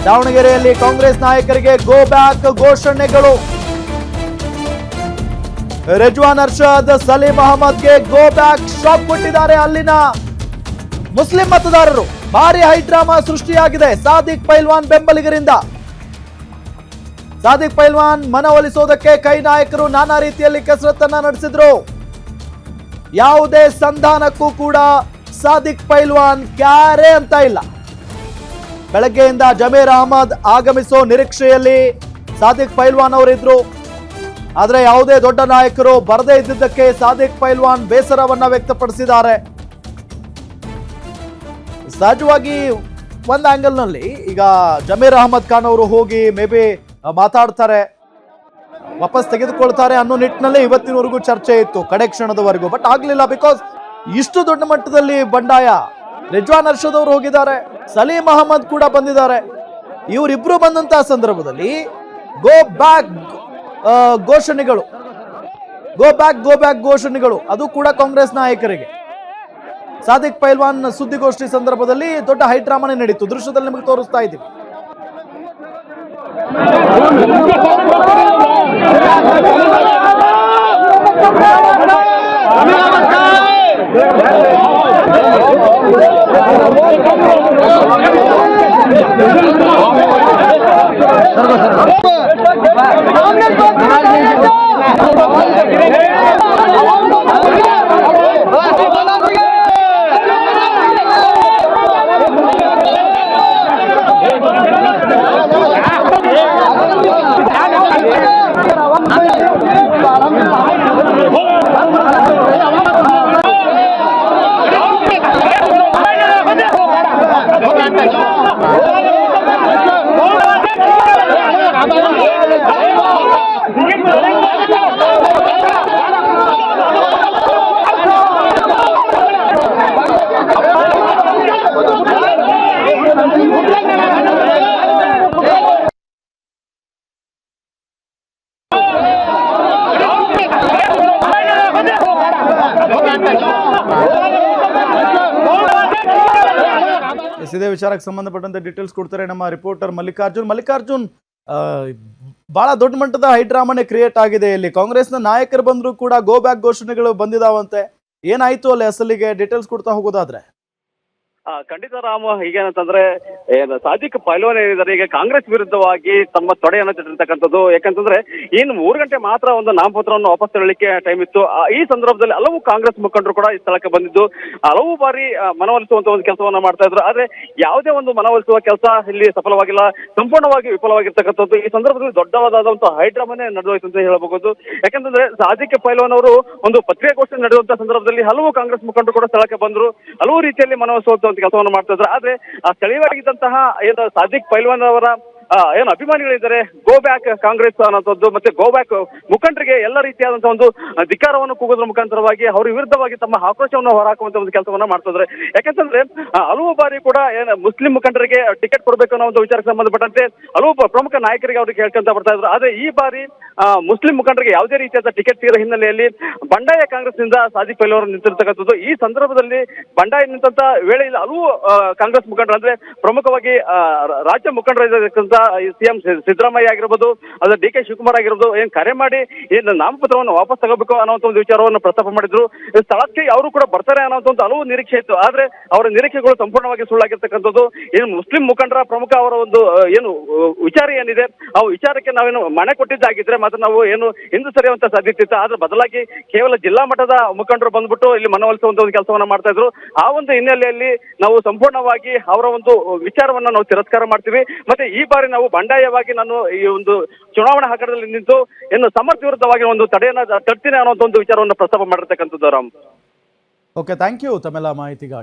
ದಾವಣಗೆರೆಯಲ್ಲಿ ಕಾಂಗ್ರೆಸ್ ನಾಯಕರಿಗೆ go back ಘೋಷಣೆಗಳು. ರಿಜ್ವಾನ್ ಅರ್ಷದ್, ಸಲೀಂ ಅಹಮದ್ಗೆ ಗೋ ಬ್ಯಾಕ್ ಶಾಕ್ ಕೊಟ್ಟಿದ್ದಾರೆ ಅಲ್ಲಿನ ಮುಸ್ಲಿಂ ಮತದಾರರು. ಭಾರಿ ಹೈಡ್ರಾಮಾ ಸೃಷ್ಟಿಯಾಗಿದೆ ಸಾದಿಕ್ ಪೈಲ್ವಾನ್ ಬೆಂಬಲಿಗರಿಂದ. ಸಾದಿಕ್ ಪೈಲ್ವಾನ್ ಮನವೊಲಿಸೋದಕ್ಕೆ ಕೈ ನಾಯಕರು ನಾನಾ ರೀತಿಯಲ್ಲಿ ಕಸರತ್ತನ್ನ ನಡೆಸಿದ್ರು. ಯಾವುದೇ ಸಂಧಾನಕ್ಕೂ ಕೂಡ ಸಾದಿಕ್ ಪೈಲ್ವಾನ್ ಕ್ಯಾರೆ ಅಂತ ಇಲ್ಲ. ಬೆಳಗ್ಗೆಯಿಂದ ಜಮೀರ್ ಅಹಮದ್ ಆಗಮಿಸೋ ನಿರೀಕ್ಷೆಯಲ್ಲಿ ಸಾದಿಕ್ ಪೈಲ್ವಾನ್ ಅವರಿದ್ರು. ಆದರೆ ಯಾವುದೇ ದೊಡ್ಡ ನಾಯಕರು ಬರದೇ ಇದ್ದಿದ್ದಕ್ಕೆ ಸಾದಿಕ್ ಪೈಲ್ವಾನ್ ಬೇಸರವನ್ನ ವ್ಯಕ್ತಪಡಿಸಿದ್ದಾರೆ. ಸಹಜವಾಗಿ ಒಂದು ಆಂಗಲ್ ನಲ್ಲಿ ಈಗ ಜಮೀರ್ ಅಹಮದ್ ಖಾನ್ ಅವರು ಹೋಗಿ ಮೇ ಬಿ ಮಾತಾಡ್ತಾರೆ, ವಾಪಸ್ ತೆಗೆದುಕೊಳ್ತಾರೆ ಅನ್ನೋ ನಿಟ್ಟಿನಲ್ಲಿ ಇವತ್ತಿನವರೆಗೂ ಚರ್ಚೆ ಇತ್ತು ಕಡೆ ಕ್ಷಣದವರೆಗೂ. ಬಟ್ ಆಗ್ಲಿಲ್ಲ, ಬಿಕಾಸ್ ಇಷ್ಟು ದೊಡ್ಡ ಮಟ್ಟದಲ್ಲಿ ಬಂಡಾಯ. ರಿಜ್ವಾನ್ ಅರ್ಷದ್ ಅವರು ಹೋಗಿದ್ದಾರೆ, ಸಲೀಂ ಅಹಮದ್ ಕೂಡ ಬಂದಿದ್ದಾರೆ. ಇವರಿಬ್ರು ಬಂದಂತಹ ಸಂದರ್ಭದಲ್ಲಿ ಗೋ ಬ್ಯಾಕ್ ಘೋಷಣೆಗಳು, ಗೋ ಬ್ಯಾಕ್ ಘೋಷಣೆಗಳು, ಅದು ಕೂಡ ಕಾಂಗ್ರೆಸ್ ನಾಯಕರಿಗೆ. ಸಾದಿಕ್ ಪೈಲ್ವಾನ್ ಸುದ್ದಿಗೋಷ್ಠಿ ಸಂದರ್ಭದಲ್ಲಿ ದೊಡ್ಡ ಹೈಡ್ರಾಮಾನೇ ನಡೀತು. ದೃಶ್ಯದಲ್ಲಿ ನಿಮಗೆ ತೋರಿಸ್ತಾ ಇದ್ದೀವಿ. ಇದೇ ವಿಚಾರಕ್ಕೆ ಸಂಬಂಧಪಟ್ಟಂತೆ ಡೀಟೇಲ್ಸ್ ಕೊಡ್ತಾರೆ ನಮ್ಮ ರಿಪೋರ್ಟರ್ ಮಲ್ಲಿಕಾರ್ಜುನ್. ಬಹಳ ದೊಡ್ಡ ಮಟ್ಟದ ಹೈಡ್ರಾಮಾನೇ ಕ್ರಿಯೇಟ್ ಆಗಿದೆ ಇಲ್ಲಿ. ಕಾಂಗ್ರೆಸ್ನ ನಾಯಕರು ಬಂದ್ರು ಕೂಡ ಗೋ ಬ್ಯಾಕ್ ಘೋಷಣೆಗಳು ಬಂದಿದಾವಂತೆ. ಏನಾಯ್ತು ಅಲ್ಲಿ ಅಸಲಿಗೆ ಡೀಟೇಲ್ಸ್ ಕೊಡ್ತಾ ಹೋಗೋದಾದ್ರೆ? ಖಂಡಿತ ರಾಮ, ಈಗೇನಂತಂದ್ರೆ ಸಾದಿಕ್ ಪೈಲ್ವಾನ್ ಏನಿದ್ದಾರೆ ಈಗ ಕಾಂಗ್ರೆಸ್ ವಿರುದ್ಧವಾಗಿ ತಮ್ಮ ತೊಡೆಯನ್ನು ತಿಟ್ಟಿರ್ತಕ್ಕಂಥದ್ದು. ಯಾಕಂತಂದ್ರೆ ಇನ್ನು 3 ಗಂಟೆ ಮಾತ್ರ ಒಂದು ನಾಮಪತ್ರವನ್ನು ವಾಪಸ್ ತರಲಿಕ್ಕೆ ಟೈಮ್ ಇತ್ತು. ಈ ಸಂದರ್ಭದಲ್ಲಿ ಹಲವು ಕಾಂಗ್ರೆಸ್ ಮುಖಂಡರು ಕೂಡ ಈ ಸ್ಥಳಕ್ಕೆ ಬಂದಿದ್ದು ಹಲವು ಬಾರಿ ಮನವೊಲಿಸುವಂತ ಒಂದು ಕೆಲಸವನ್ನ ಮಾಡ್ತಾ ಇದ್ರು. ಆದ್ರೆ ಯಾವುದೇ ಒಂದು ಮನವೊಲಿಸುವ ಕೆಲಸ ಇಲ್ಲಿ ಸಫಲವಾಗಿಲ್ಲ, ಸಂಪೂರ್ಣವಾಗಿ ವಿಫಲವಾಗಿರ್ತಕ್ಕಂಥದ್ದು. ಈ ಸಂದರ್ಭದಲ್ಲಿ ದೊಡ್ಡವಾದಂತಹ ಹೈಡ್ರಾಮಾನೇ ನಡೆದೋಯ್ತು ಅಂತ ಹೇಳಬಹುದು. ಯಾಕಂತಂದ್ರೆ ಸಾದಿಕ್ ಪೈಲ್ವಾನ್ ಅವರು ಒಂದು ಪತ್ರಿಕಾಗೋಷ್ಠಿ ನಡೆಯುವಂತಹ ಸಂದರ್ಭದಲ್ಲಿ ಹಲವು ಕಾಂಗ್ರೆಸ್ ಮುಖಂಡರು ಕೂಡ ಸ್ಥಳಕ್ಕೆ ಬಂದ್ರು, ಹಲವು ರೀತಿಯಲ್ಲಿ ಮನವೊಲಿಸುವಂತ ಕೆಲಸವನ್ನು ಮಾಡ್ತಾ ಇದ್ರು. ಆದ್ರೆ ಆ ಸ್ಥಳೀಯವಾಗಿದ್ದಂತಹ ಏನು ಸಾದಿಕ್ ಪೈಲ್ವಾನ್ ಅವರ ಏನು ಅಭಿಮಾನಿಗಳಿದ್ದಾರೆ, ಗೋ ಬ್ಯಾಕ್ ಕಾಂಗ್ರೆಸ್ ಅನ್ನೋದು ಮತ್ತೆ ಗೋ ಬ್ಯಾಕ್ ಮುಖಂಡರಿಗೆ ಎಲ್ಲ ರೀತಿಯಾದಂತಹ ಒಂದು ಧಿಕ್ಕಾರವನ್ನು ಕೂಗೋದ್ರ ಮುಖಾಂತರವಾಗಿ ಅವರ ವಿರುದ್ಧವಾಗಿ ತಮ್ಮ ಆಕ್ರೋಶವನ್ನು ಹೊರಹಾಕುವಂತ ಒಂದು ಕೆಲಸವನ್ನ ಮಾಡ್ತಿದ್ರೆ. ಯಾಕಂತಂದ್ರೆ ಹಲವು ಬಾರಿ ಕೂಡ ಮುಸ್ಲಿಂ ಮುಖಂಡರಿಗೆ ಟಿಕೆಟ್ ಕೊಡಬೇಕು ಅನ್ನೋ ಒಂದು ವಿಚಾರಕ್ಕೆ ಸಂಬಂಧಪಟ್ಟಂತೆ ಹಲವು ಪ್ರಮುಖ ನಾಯಕರಿಗೆ ಅವ್ರಿಗೆ ಹೇಳ್ಕೊಂತ ಬರ್ತಾ ಇದ್ರು. ಆದ್ರೆ ಈ ಬಾರಿ ಮುಸ್ಲಿಂ ಮುಖಂಡರಿಗೆ ಯಾವುದೇ ರೀತಿಯಾದ ಟಿಕೆಟ್ ಸಿಗದ ಹಿನ್ನೆಲೆಯಲ್ಲಿ ಬಂಡಾಯ ಕಾಂಗ್ರೆಸ್ನಿಂದ ಸಾದಿಕ್ ಪೈಲ್ವಾನ್ ನಿಂತಿರ್ತಕ್ಕಂಥದ್ದು. ಈ ಸಂದರ್ಭದಲ್ಲಿ ಬಂಡಾಯ ನಿಂತ ವೇಳೆಯಲ್ಲಿ ಹಲವು ಕಾಂಗ್ರೆಸ್ ಮುಖಂಡರು ಅಂದ್ರೆ ಪ್ರಮುಖವಾಗಿ ರಾಜ್ಯ ಮುಖಂಡರಾಗಿರ್ತಕ್ಕಂಥ ಸಿಎಂ ಸಿದ್ದರಾಮಯ್ಯ ಆಗಿರ್ಬೋದು, ಅದ್ರ ಡಿ ಕೆ ಶಿವಕುಮಾರ್ ಆಗಿರ್ಬೋದು, ಏನ್ ಕರೆ ಮಾಡಿ ಏನ್ ನಾಮಪತ್ರವನ್ನು ವಾಪಸ್ ತಗೋಬೇಕು ಅನ್ನೋಂಥ ಒಂದು ವಿಚಾರವನ್ನು ಪ್ರಸ್ತಾಪ ಮಾಡಿದ್ರು. ಸ್ಥಳಕ್ಕೆ ಅವರು ಕೂಡ ಬರ್ತಾರೆ ಅನ್ನೋಂಥ ಒಂದು ಹಲವು ನಿರೀಕ್ಷೆ ಇತ್ತು. ಆದ್ರೆ ಅವರ ನಿರೀಕ್ಷೆಗಳು ಸಂಪೂರ್ಣವಾಗಿ ಸುಳ್ಳಾಗಿರ್ತಕ್ಕಂಥದ್ದು. ಏನು ಮುಸ್ಲಿಂ ಮುಖಂಡರ ಪ್ರಮುಖ ಅವರ ಒಂದು ಏನು ವಿಚಾರ ಏನಿದೆ ಆ ವಿಚಾರಕ್ಕೆ ನಾವೇನು ಮನೆ ಕೊಟ್ಟಿದ್ದಾಗಿದ್ರೆ ಮತ್ತೆ ನಾವು ಏನು ಹಿಂದೆ ಸರಿಯುವಂತ ಸಾಧ್ಯತೆ ಇತ್ತು. ಆದ್ರೆ ಬದಲಾಗಿ ಕೇವಲ ಜಿಲ್ಲಾ ಮಟ್ಟದ ಮುಖಂಡರು ಬಂದ್ಬಿಟ್ಟು ಇಲ್ಲಿ ಮನವೊಲಿಸುವಂತ ಒಂದು ಕೆಲಸವನ್ನ ಮಾಡ್ತಾ ಇದ್ರು. ಆ ಒಂದು ಹಿನ್ನೆಲೆಯಲ್ಲಿ ನಾವು ಸಂಪೂರ್ಣವಾಗಿ ಅವರ ಒಂದು ವಿಚಾರವನ್ನ ನಾವು ತಿರಸ್ಕಾರ ಮಾಡ್ತೀವಿ. ಮತ್ತೆ ಈ ಬಾರಿ ನಾವು ಬಂಡಾಯವಾಗಿ ನಾನು ಈ ಒಂದು ಚುನಾವಣಾ ಹಗರದಲ್ಲಿ ನಿಂತು ಏನು ಸಮರ್ಥ ವಿರುದ್ಧವಾಗಿ ಒಂದು ತಡೆಯನ್ನ ತರ್ತೀನಿ ಅನ್ನೋ ಒಂದು ವಿಚಾರವನ್ನು ಪ್ರಸ್ತಾಪ ಮಾಡಿರ್ತಕ್ಕಂಥದ್ದು ರಾಮ್. ಓಕೆ, ಥ್ಯಾಂಕ್ ಯು ತಮ್ಮೆಲ್ಲ ಮಾಹಿತಿಗಾಗಿ.